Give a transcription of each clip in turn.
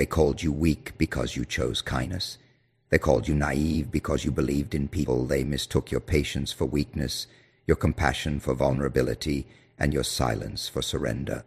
They called you weak because you chose kindness. They called you naive because you believed in people. They mistook your patience for weakness, your compassion for vulnerability, and your silence for surrender.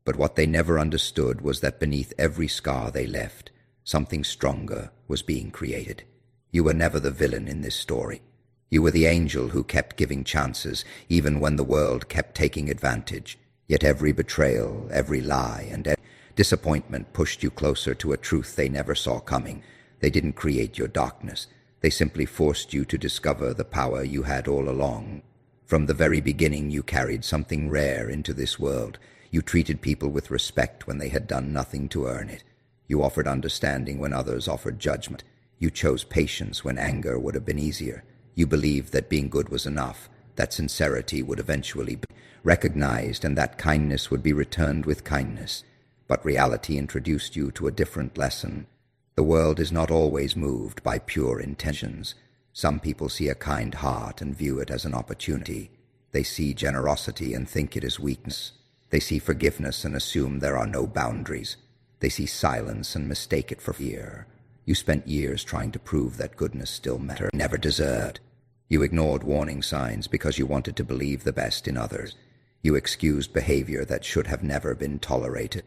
But what they never understood was that beneath every scar they left, something stronger was being created. You were never the villain in this story. You were the angel who kept giving chances, even when the world kept taking advantage. Yet every betrayal, every lie, and every disappointment pushed you closer to a truth they never saw coming. They didn't create your darkness. They simply forced you to discover the power you had all along. From the very beginning, you carried something rare into this world. You treated people with respect when they had done nothing to earn it. You offered understanding when others offered judgment. You chose patience when anger would have been easier. You believed that being good was enough, that sincerity would eventually be recognized, and that kindness would be returned with kindness. But reality introduced you to a different lesson. The world is not always moved by pure intentions. Some people see a kind heart and view it as an opportunity. They see generosity and think it is weakness. They see forgiveness and assume there are no boundaries. They see silence and mistake it for fear. You spent years trying to prove that goodness still mattered, never deserved. You ignored warning signs because you wanted to believe the best in others. You excused behavior that should have never been tolerated.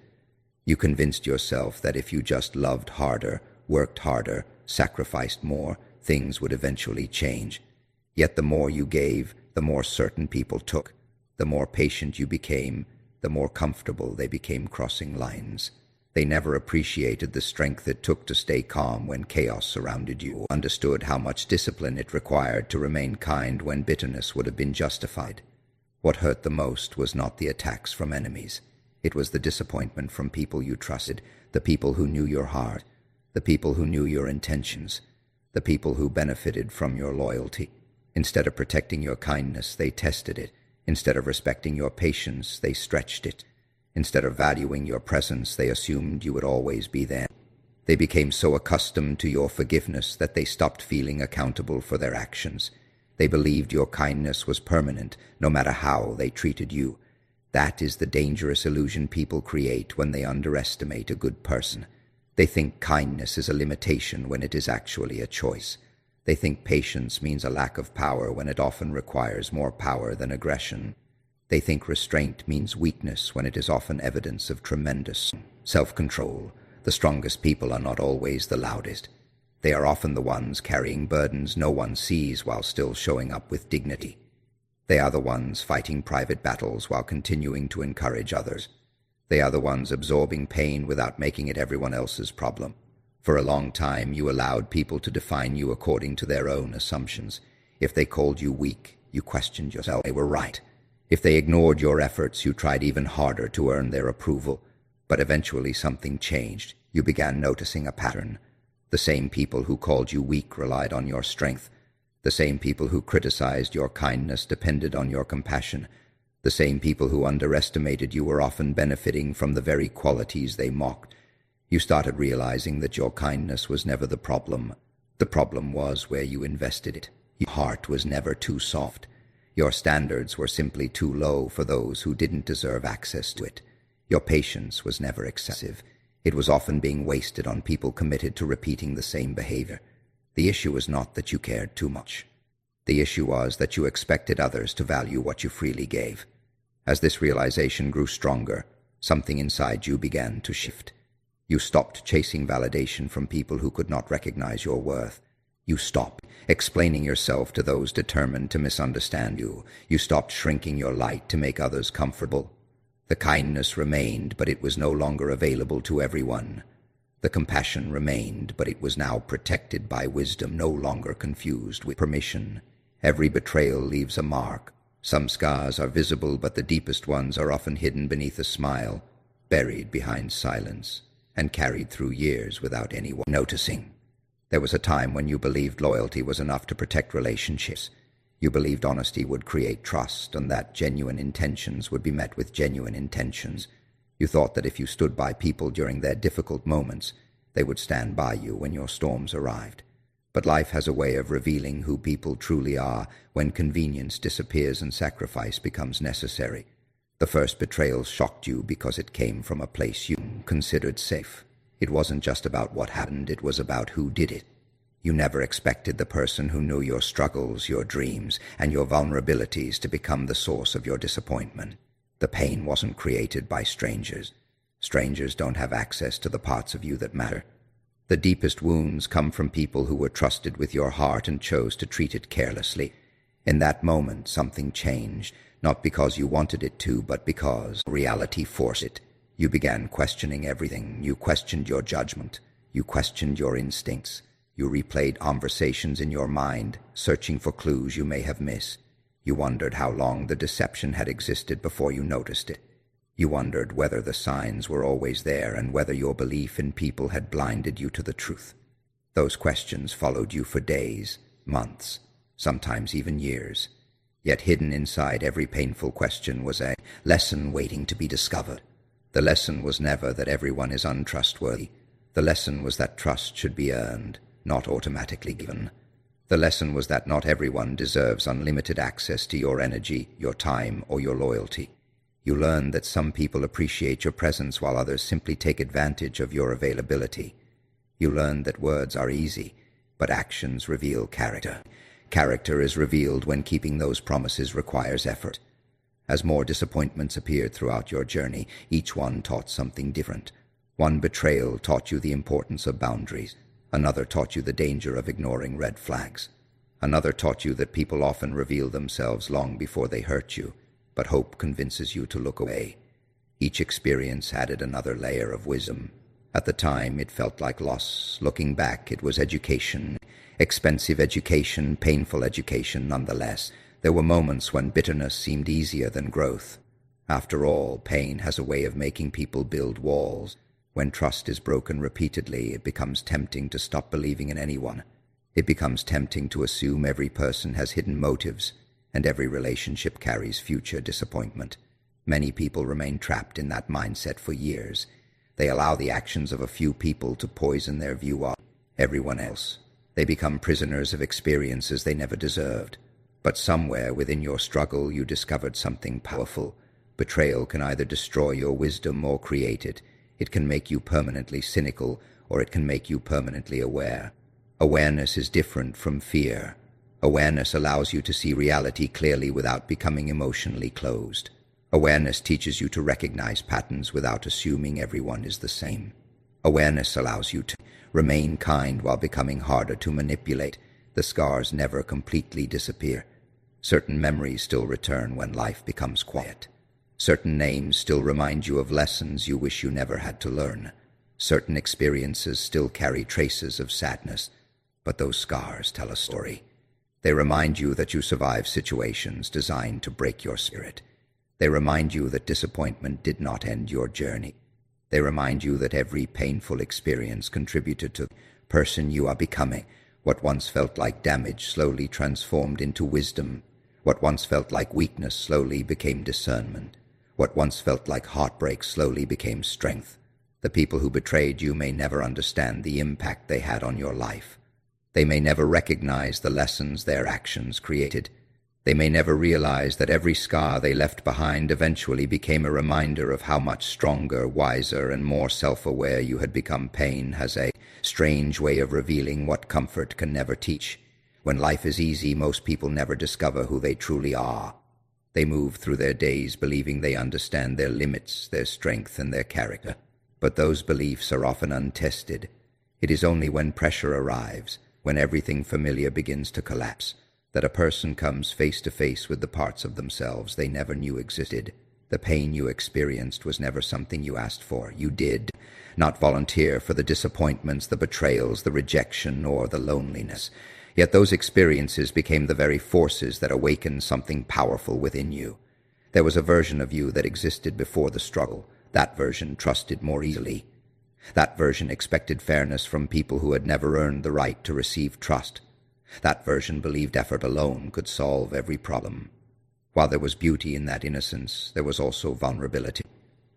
You convinced yourself that if you just loved harder, worked harder, sacrificed more, things would eventually change. Yet the more you gave, the more certain people took. The more patient you became, the more comfortable they became crossing lines. They never appreciated the strength it took to stay calm when chaos surrounded you, understood how much discipline it required to remain kind when bitterness would have been justified. What hurt the most was not the attacks from enemies. It was the disappointment from people you trusted, the people who knew your heart, the people who knew your intentions, the people who benefited from your loyalty. Instead of protecting your kindness, they tested it. Instead of respecting your patience, they stretched it. Instead of valuing your presence, they assumed you would always be there. They became so accustomed to your forgiveness that they stopped feeling accountable for their actions. They believed your kindness was permanent, no matter how they treated you. That is the dangerous illusion people create when they underestimate a good person. They think kindness is a limitation when it is actually a choice. They think patience means a lack of power when it often requires more power than aggression. They think restraint means weakness when it is often evidence of tremendous self-control. The strongest people are not always the loudest. They are often the ones carrying burdens no one sees while still showing up with dignity. They are the ones fighting private battles while continuing to encourage others. They are the ones absorbing pain without making it everyone else's problem. For a long time, you allowed people to define you according to their own assumptions. If they called you weak, you questioned yourself. They were right. If they ignored your efforts, you tried even harder to earn their approval. But eventually something changed. You began noticing a pattern. The same people who called you weak relied on your strength. The same people who criticized your kindness depended on your compassion. The same people who underestimated you were often benefiting from the very qualities they mocked. You started realizing that your kindness was never the problem. The problem was where you invested it. Your heart was never too soft. Your standards were simply too low for those who didn't deserve access to it. Your patience was never excessive. It was often being wasted on people committed to repeating the same behavior. The issue was not that you cared too much. The issue was that you expected others to value what you freely gave. As this realization grew stronger, something inside you began to shift. You stopped chasing validation from people who could not recognize your worth. You stopped explaining yourself to those determined to misunderstand you. You stopped shrinking your light to make others comfortable. The kindness remained, but it was no longer available to everyone. The compassion remained, but it was now protected by wisdom, no longer confused with permission. Every betrayal leaves a mark. Some scars are visible, but the deepest ones are often hidden beneath a smile, buried behind silence, and carried through years without anyone noticing. There was a time when you believed loyalty was enough to protect relationships. You believed honesty would create trust, and that genuine intentions would be met with genuine intentions. You thought that if you stood by people during their difficult moments, they would stand by you when your storms arrived. But life has a way of revealing who people truly are when convenience disappears and sacrifice becomes necessary. The first betrayal shocked you because it came from a place you considered safe. It wasn't just about what happened, it was about who did it. You never expected the person who knew your struggles, your dreams, and your vulnerabilities to become the source of your disappointment. The pain wasn't created by strangers. Strangers don't have access to the parts of you that matter. The deepest wounds come from people who were trusted with your heart and chose to treat it carelessly. In that moment, something changed, not because you wanted it to, but because reality forced it. You began questioning everything. You questioned your judgment. You questioned your instincts. You replayed conversations in your mind, searching for clues you may have missed. You wondered how long the deception had existed before you noticed it. You wondered whether the signs were always there and whether your belief in people had blinded you to the truth. Those questions followed you for days, months, sometimes even years. Yet hidden inside every painful question was a lesson waiting to be discovered. The lesson was never that everyone is untrustworthy. The lesson was that trust should be earned, not automatically given. The lesson was that not everyone deserves unlimited access to your energy, your time, or your loyalty. You learned that some people appreciate your presence while others simply take advantage of your availability. You learned that words are easy, but actions reveal character. Character is revealed when keeping those promises requires effort. As more disappointments appeared throughout your journey, each one taught something different. One betrayal taught you the importance of boundaries. Another taught you the danger of ignoring red flags. Another taught you that people often reveal themselves long before they hurt you, but hope convinces you to look away. Each experience added another layer of wisdom. At the time, it felt like loss. Looking back, it was education. Expensive education, painful education nonetheless. There were moments when bitterness seemed easier than growth. After all, pain has a way of making people build walls. When trust is broken repeatedly, it becomes tempting to stop believing in anyone. It becomes tempting to assume every person has hidden motives, and every relationship carries future disappointment. Many people remain trapped in that mindset for years. They allow the actions of a few people to poison their view of everyone else. They become prisoners of experiences they never deserved. But somewhere within your struggle, you discovered something powerful. Betrayal can either destroy your wisdom or create it. It can make you permanently cynical, or it can make you permanently aware. Awareness is different from fear. Awareness allows you to see reality clearly without becoming emotionally closed. Awareness teaches you to recognize patterns without assuming everyone is the same. Awareness allows you to remain kind while becoming harder to manipulate. The scars never completely disappear. Certain memories still return when life becomes quiet. Certain names still remind you of lessons you wish you never had to learn. Certain experiences still carry traces of sadness, but those scars tell a story. They remind you that you survived situations designed to break your spirit. They remind you that disappointment did not end your journey. They remind you that every painful experience contributed to the person you are becoming. What once felt like damage slowly transformed into wisdom. What once felt like weakness slowly became discernment. What once felt like heartbreak slowly became strength. The people who betrayed you may never understand the impact they had on your life. They may never recognize the lessons their actions created. They may never realize that every scar they left behind eventually became a reminder of how much stronger, wiser, and more self-aware you had become. Pain has a strange way of revealing what comfort can never teach. When life is easy, most people never discover who they truly are. They move through their days believing they understand their limits, their strength, and their character. But those beliefs are often untested. It is only when pressure arrives, when everything familiar begins to collapse, that a person comes face to face with the parts of themselves they never knew existed. The pain you experienced was never something you asked for. You did not volunteer for the disappointments, the betrayals, the rejection, or the loneliness. Yet those experiences became the very forces that awakened something powerful within you. There was a version of you that existed before the struggle. That version trusted more easily. That version expected fairness from people who had never earned the right to receive trust. That version believed effort alone could solve every problem. While there was beauty in that innocence, there was also vulnerability.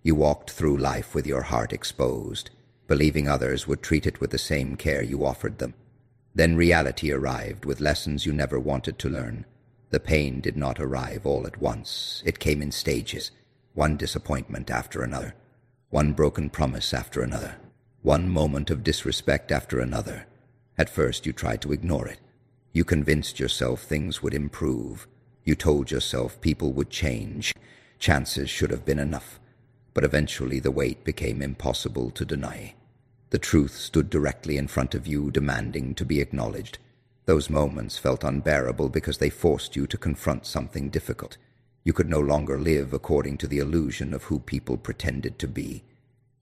You walked through life with your heart exposed, believing others would treat it with the same care you offered them. Then reality arrived with lessons you never wanted to learn. The pain did not arrive all at once. It came in stages, one disappointment after another, one broken promise after another. one moment of disrespect after another. At first you tried to ignore it. You convinced yourself things would improve. You told yourself people would change. Chances should have been enough. But eventually the weight became impossible to deny. The truth stood directly in front of you, demanding to be acknowledged. Those moments felt unbearable because they forced you to confront something difficult. You could no longer live according to the illusion of who people pretended to be.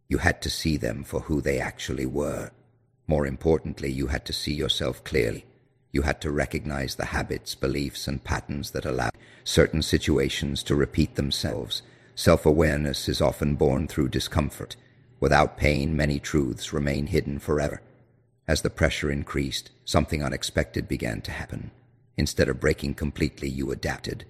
You had to see them for who they actually were. More importantly, you had to see yourself clearly. You had to recognize the habits, beliefs, and patterns that allow certain situations to repeat themselves. Self-awareness is often born through discomfort. Without pain, many truths remain hidden forever. As the pressure increased, something unexpected began to happen. Instead of breaking completely, you adapted.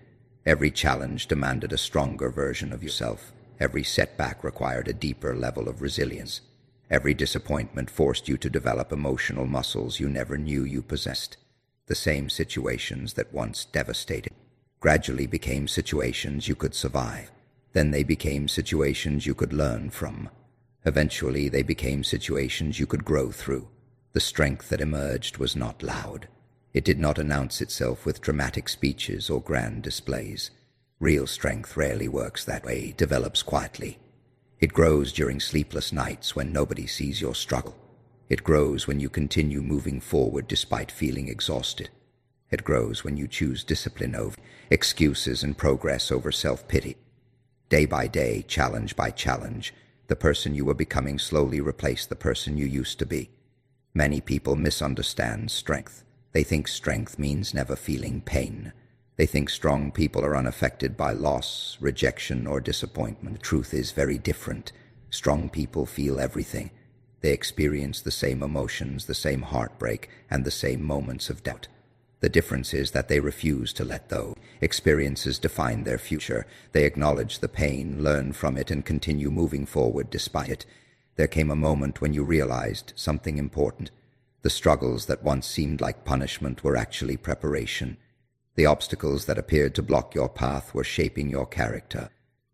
Every challenge demanded a stronger version of yourself. Every setback required a deeper level of resilience. Every disappointment forced you to develop emotional muscles you never knew you possessed. The same situations that once devastated gradually became situations you could survive. Then they became situations you could learn from. Eventually, they became situations you could grow through. The strength that emerged was not loud. It did not announce itself with dramatic speeches or grand displays. Real strength rarely works that way, it develops quietly. It grows during sleepless nights when nobody sees your struggle. It grows when you continue moving forward despite feeling exhausted. It grows when you choose discipline over excuses and progress over self-pity. Day by day, challenge by challenge, the person you were becoming slowly replaced the person you used to be. Many people misunderstand strength. They think strength means never feeling pain. They think strong people are unaffected by loss, rejection, or disappointment. The truth is very different. Strong people feel everything. They experience the same emotions, the same heartbreak, and the same moments of doubt. The difference is that they refuse to let those experiences define their future. They acknowledge the pain, learn from it, and continue moving forward despite it. There came a moment when you realized something important. The struggles that once seemed like punishment were actually preparation. The obstacles that appeared to block your path were shaping your character.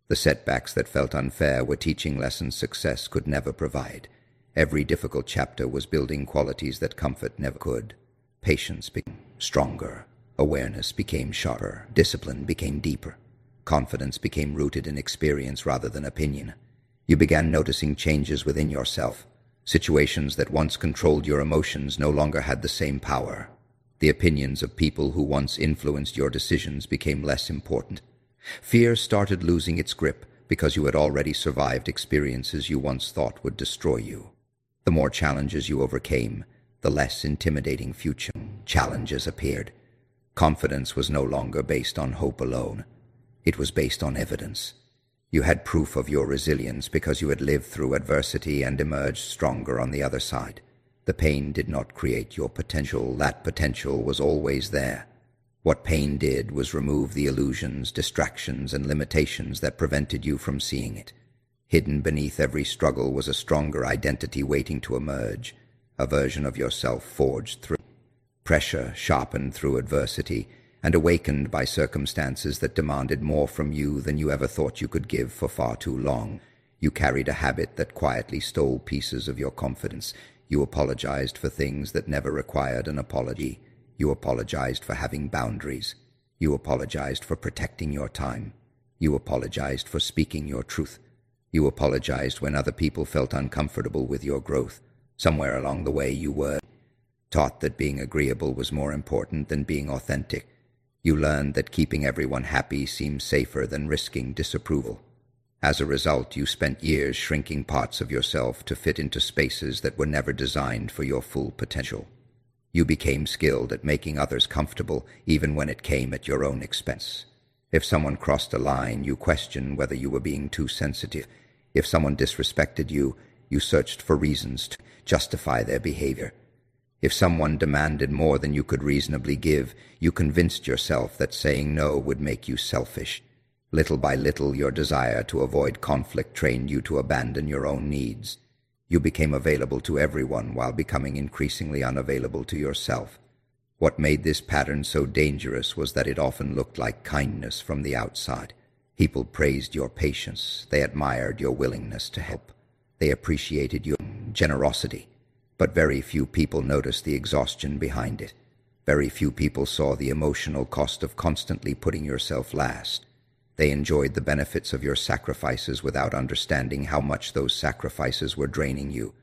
The setbacks that felt unfair were teaching lessons success could never provide. Every difficult chapter was building qualities that comfort never could. Patience became stronger. Awareness became sharper. Discipline became deeper. Confidence became rooted in experience rather than opinion. You began noticing changes within yourself. Situations that once controlled your emotions no longer had the same power. The opinions of people who once influenced your decisions became less important. Fear started losing its grip because you had already survived experiences you once thought would destroy you. The more challenges you overcame, the less intimidating future challenges appeared. Confidence was no longer based on hope alone. It was based on evidence. You had proof of your resilience because you had lived through adversity and emerged stronger on the other side. The pain did not create your potential. That potential was always there. What pain did was remove the illusions, distractions, and limitations that prevented you from seeing it. Hidden beneath every struggle was a stronger identity waiting to emerge, a version of yourself forged through pressure, sharpened through adversity, and awakened by circumstances that demanded more from you than you ever thought you could give for far too long. You carried a habit that quietly stole pieces of your confidence. You apologized for things that never required an apology. You apologized for having boundaries. You apologized for protecting your time. You apologized for speaking your truth. You apologized when other people felt uncomfortable with your growth. Somewhere along the way you were taught that being agreeable was more important than being authentic. You learned that keeping everyone happy seemed safer than risking disapproval. As a result, you spent years shrinking parts of yourself to fit into spaces that were never designed for your full potential. You became skilled at making others comfortable, even when it came at your own expense. If someone crossed a line, you questioned whether you were being too sensitive. If someone disrespected you, you searched for reasons to justify their behavior. If someone demanded more than you could reasonably give, you convinced yourself that saying no would make you selfish. Little by little, your desire to avoid conflict trained you to abandon your own needs. You became available to everyone while becoming increasingly unavailable to yourself. What made this pattern so dangerous was that it often looked like kindness from the outside. People praised your patience. They admired your willingness to help. They appreciated your generosity. But very few people noticed the exhaustion behind it. Very few people saw the emotional cost of constantly putting yourself last. They enjoyed the benefits of your sacrifices without understanding how much those sacrifices were draining you.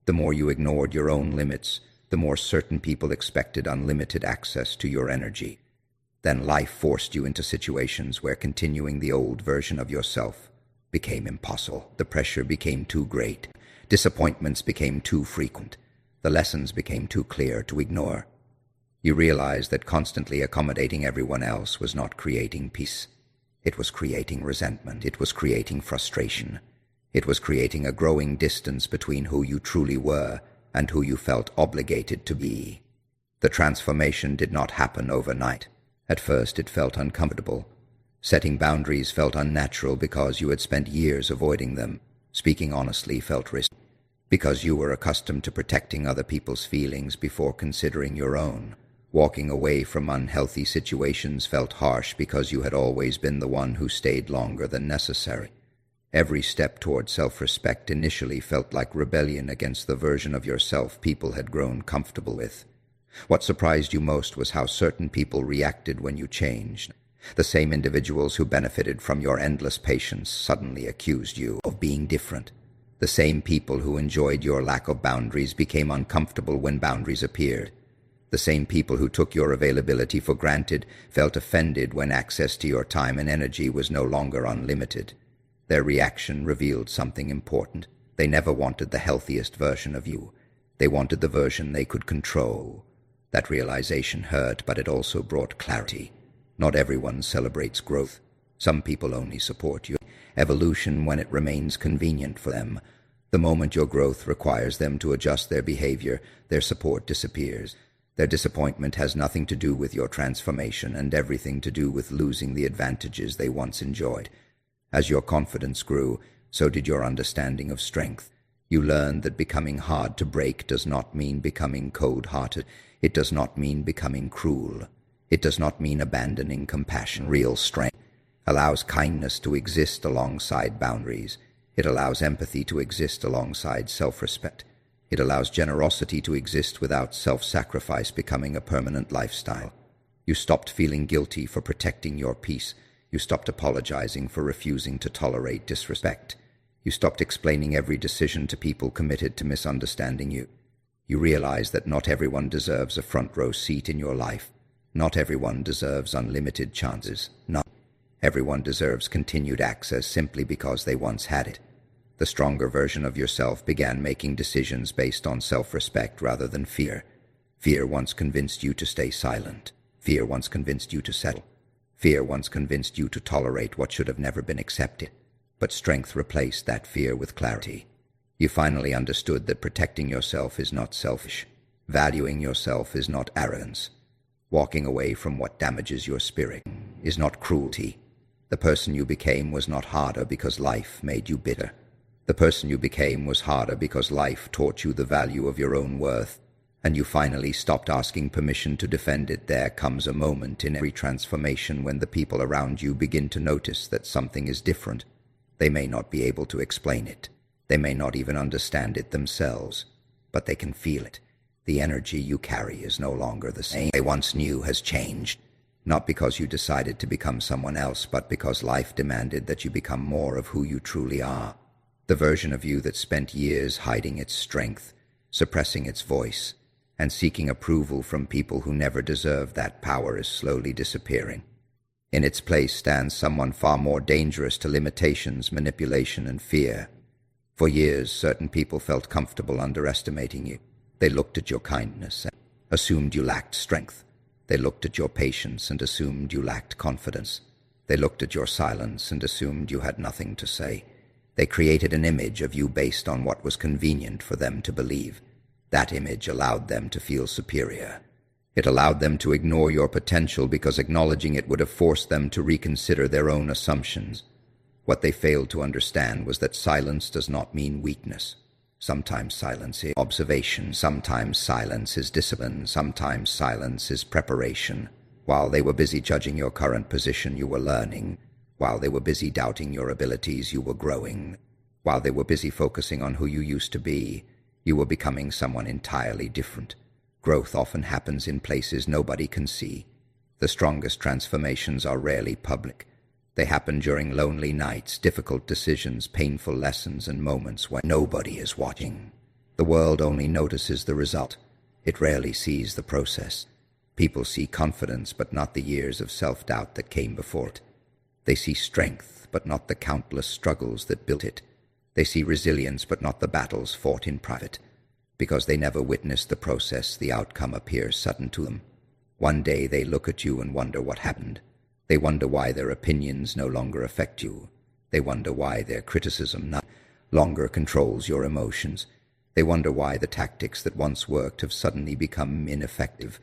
The more you ignored your own limits, the more certain people expected unlimited access to your energy. Then life forced you into situations where continuing the old version of yourself became impossible. The pressure became too great. Disappointments became too frequent. The lessons became too clear to ignore. You realized that constantly accommodating everyone else was not creating peace. It was creating resentment. It was creating frustration. It was creating a growing distance between who you truly were and who you felt obligated to be. The transformation did not happen overnight. At first it felt uncomfortable. Setting boundaries felt unnatural because you had spent years avoiding them. Speaking honestly felt risky because you were accustomed to protecting other people's feelings before considering your own. Walking away from unhealthy situations felt harsh because you had always been the one who stayed longer than necessary. Every step toward self-respect initially felt like rebellion against the version of yourself people had grown comfortable with. What surprised you most was how certain people reacted when you changed. The same individuals who benefited from your endless patience suddenly accused you of being different. The same people who enjoyed your lack of boundaries became uncomfortable when boundaries appeared. The same people who took your availability for granted felt offended when access to your time and energy was no longer unlimited. Their reaction revealed something important. They never wanted the healthiest version of you. They wanted the version they could control. That realization hurt, but it also brought clarity. Not everyone celebrates growth. Some people only support your evolution when it remains convenient for them. The moment your growth requires them to adjust their behavior, their support disappears. Their disappointment has nothing to do with your transformation and everything to do with losing the advantages they once enjoyed. As your confidence grew, so did your understanding of strength. You learned that becoming hard to break does not mean becoming cold-hearted. It does not mean becoming cruel. It does not mean abandoning compassion. Real strength allows kindness to exist alongside boundaries. It allows empathy to exist alongside self-respect. It allows generosity to exist without self-sacrifice becoming a permanent lifestyle. You stopped feeling guilty for protecting your peace. You stopped apologizing for refusing to tolerate disrespect. You stopped explaining every decision to people committed to misunderstanding you. You realized that not everyone deserves a front-row seat in your life. Not everyone deserves unlimited chances. Not everyone deserves continued access simply because they once had it. The stronger version of yourself began making decisions based on self-respect rather than fear. Fear once convinced you to stay silent. Fear once convinced you to settle. Fear once convinced you to tolerate what should have never been accepted. But strength replaced that fear with clarity. You finally understood that protecting yourself is not selfish. Valuing yourself is not arrogance. Walking away from what damages your spirit is not cruelty. The person you became was not harder because life made you bitter. The person you became was harder because life taught you the value of your own worth, and you finally stopped asking permission to defend it. There comes a moment in every transformation when the people around you begin to notice that something is different. They may not be able to explain it. They may not even understand it themselves, but they can feel it. The energy you carry is no longer the same they once knew has changed, not because you decided to become someone else, but because life demanded that you become more of who you truly are. The version of you that spent years hiding its strength, suppressing its voice, and seeking approval from people who never deserved that power is slowly disappearing. In its place stands someone far more dangerous to limitations, manipulation, and fear. For years, certain people felt comfortable underestimating you. They looked at your kindness and assumed you lacked strength. They looked at your patience and assumed you lacked confidence. They looked at your silence and assumed you had nothing to say. They created an image of you based on what was convenient for them to believe. That image allowed them to feel superior. It allowed them to ignore your potential because acknowledging it would have forced them to reconsider their own assumptions. What they failed to understand was that silence does not mean weakness. Sometimes silence is observation, sometimes silence is discipline, sometimes silence is preparation. While they were busy judging your current position, you were learning. While they were busy doubting your abilities, you were growing. While they were busy focusing on who you used to be, You were becoming someone entirely different. Growth often happens in places nobody can see. The strongest transformations are rarely public. They happen during lonely nights, difficult decisions, painful lessons, and moments when nobody is watching. The world only notices the result. It rarely sees the process. People see confidence, but not the years of self-doubt that came before it. They see strength, but not the countless struggles that built it. They see resilience, but not the battles fought in private. Because they never witnessed the process, the outcome appears sudden to them. One day they look at you and wonder what happened. They wonder why their opinions no longer affect you. They wonder why their criticism no longer controls your emotions. They wonder why the tactics that once worked have suddenly become ineffective.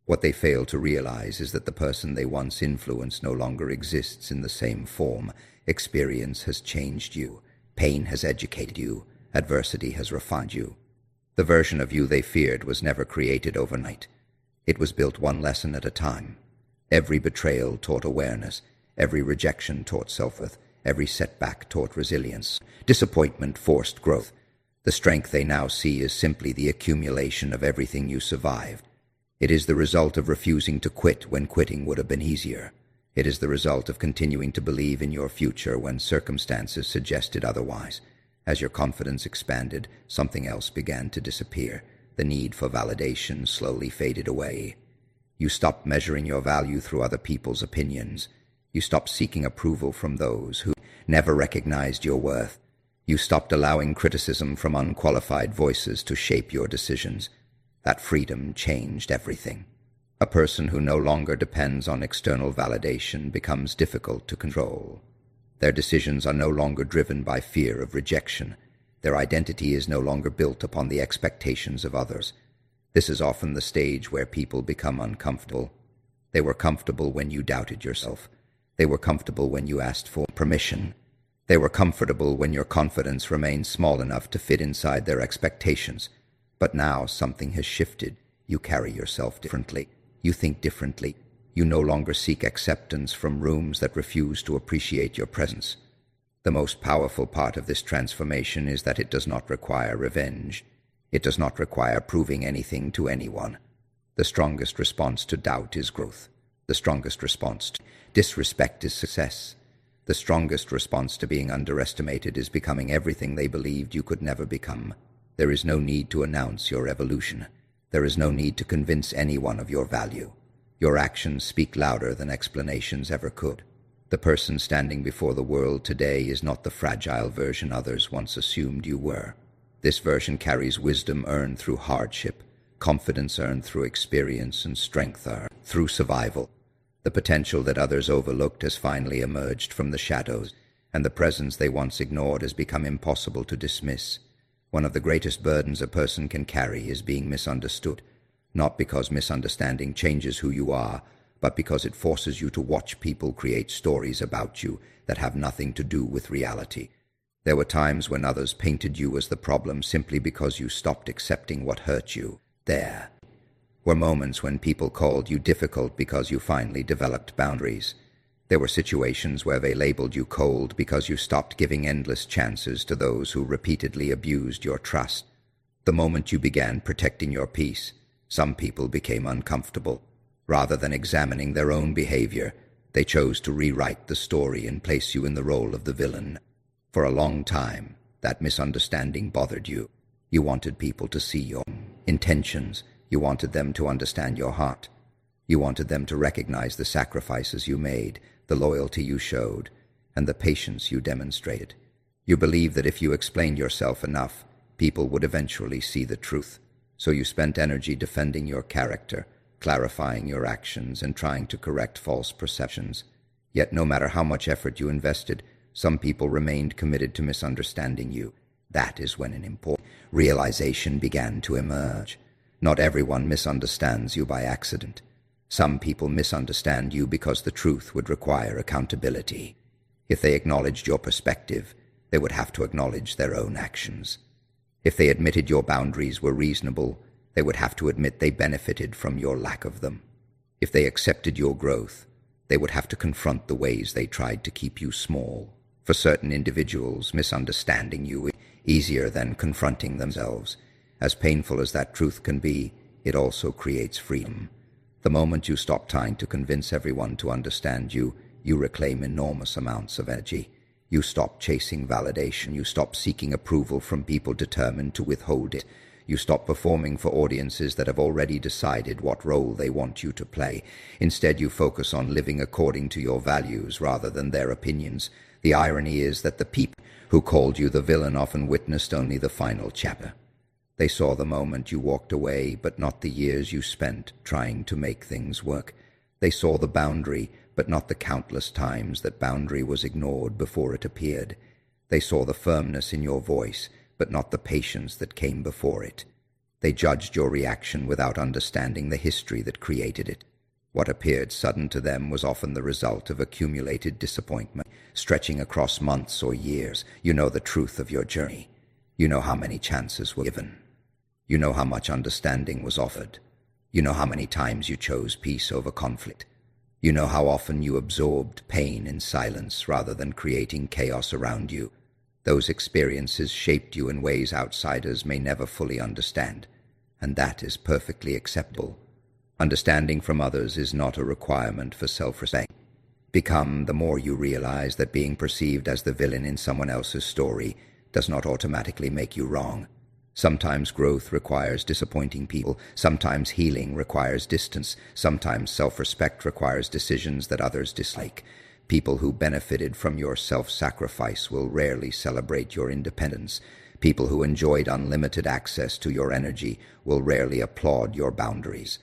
What they fail to realize is that the person they once influenced no longer exists in the same form. Experience has changed you. Pain has educated you. Adversity has refined you. The version of you they feared was never created overnight. It was built one lesson at a time. Every betrayal taught awareness. Every rejection taught self-worth. Every setback taught resilience. Disappointment forced growth. The strength they now see is simply the accumulation of everything you survived. It is the result of refusing to quit when quitting would have been easier. It is the result of continuing to believe in your future when circumstances suggested otherwise. As your confidence expanded, something else began to disappear. The need for validation slowly faded away. You stopped measuring your value through other people's opinions. You stopped seeking approval from those who never recognized your worth. You stopped allowing criticism from unqualified voices to shape your decisions. That freedom changed everything. A person who no longer depends on external validation becomes difficult to control. Their decisions are no longer driven by fear of rejection. Their identity is no longer built upon the expectations of others. This is often the stage where people become uncomfortable. They were comfortable when you doubted yourself. They were comfortable when you asked for permission. They were comfortable when your confidence remained small enough to fit inside their expectations. But now something has shifted. You carry yourself differently. You think differently. You no longer seek acceptance from rooms that refuse to appreciate your presence. The most powerful part of this transformation is that it does not require revenge. It does not require proving anything to anyone. The strongest response to doubt is growth. The strongest response to disrespect is success. The strongest response to being underestimated is becoming everything they believed you could never become. There is no need to announce your evolution. There is no need to convince anyone of your value. Your actions speak louder than explanations ever could. The person standing before the world today is not the fragile version others once assumed you were. This version carries wisdom earned through hardship, confidence earned through experience, and strength earned through survival. The potential that others overlooked has finally emerged from the shadows, and the presence they once ignored has become impossible to dismiss. One of the greatest burdens a person can carry is being misunderstood, not because misunderstanding changes who you are, but because it forces you to watch people create stories about you that have nothing to do with reality. There were times when others painted you as the problem simply because you stopped accepting what hurt you. There were moments when people called you difficult because you finally developed boundaries. There were situations where they labeled you cold because you stopped giving endless chances to those who repeatedly abused your trust. The moment you began protecting your peace, some people became uncomfortable. Rather than examining their own behavior, they chose to rewrite the story and place you in the role of the villain. For a long time, that misunderstanding bothered you. You wanted people to see your intentions. You wanted them to understand your heart. You wanted them to recognize the sacrifices you made, the loyalty you showed, and the patience you demonstrated. You believed that if you explained yourself enough, people would eventually see the truth. So you spent energy defending your character, clarifying your actions, and trying to correct false perceptions. Yet no matter how much effort you invested, some people remained committed to misunderstanding you. That is when an important realization began to emerge. Not everyone misunderstands you by accident. Some people misunderstand you because the truth would require accountability. If they acknowledged your perspective, they would have to acknowledge their own actions. If they admitted your boundaries were reasonable, they would have to admit they benefited from your lack of them. If they accepted your growth, they would have to confront the ways they tried to keep you small. For certain individuals, misunderstanding you is easier than confronting themselves. As painful as that truth can be, it also creates freedom. The moment you stop trying to convince everyone to understand you, you reclaim enormous amounts of energy. You stop chasing validation. You stop seeking approval from people determined to withhold it. You stop performing for audiences that have already decided what role they want you to play. Instead, you focus on living according to your values rather than their opinions. The irony is that the people who called you the villain often witnessed only the final chapter. They saw the moment you walked away, but not the years you spent trying to make things work. They saw the boundary, but not the countless times that boundary was ignored before it appeared. They saw the firmness in your voice, but not the patience that came before it. They judged your reaction without understanding the history that created it. What appeared sudden to them was often the result of accumulated disappointment, stretching across months or years. You know the truth of your journey. You know how many chances were given. You know how much understanding was offered. You know how many times you chose peace over conflict. You know how often you absorbed pain in silence rather than creating chaos around you. Those experiences shaped you in ways outsiders may never fully understand, and that is perfectly acceptable. Understanding from others is not a requirement for self-respect. Become the more you realize that being perceived as the villain in someone else's story does not automatically make you wrong. Sometimes growth requires disappointing people. Sometimes healing requires distance. Sometimes self-respect requires decisions that others dislike. People who benefited from your self-sacrifice will rarely celebrate your independence. People who enjoyed unlimited access to your energy will rarely applaud your boundaries.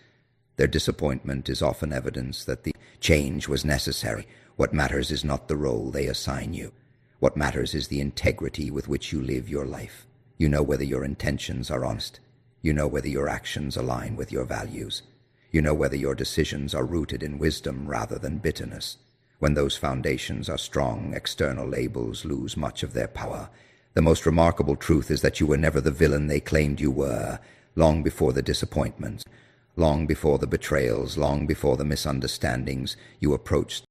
Their disappointment is often evidence that the change was necessary. What matters is not the role they assign you. What matters is the integrity with which you live your life. You know whether your intentions are honest. You know whether your actions align with your values. You know whether your decisions are rooted in wisdom rather than bitterness. When those foundations are strong, external labels lose much of their power. The most remarkable truth is that you were never the villain they claimed you were. Long before the disappointments, long before the betrayals, long before the misunderstandings, you approached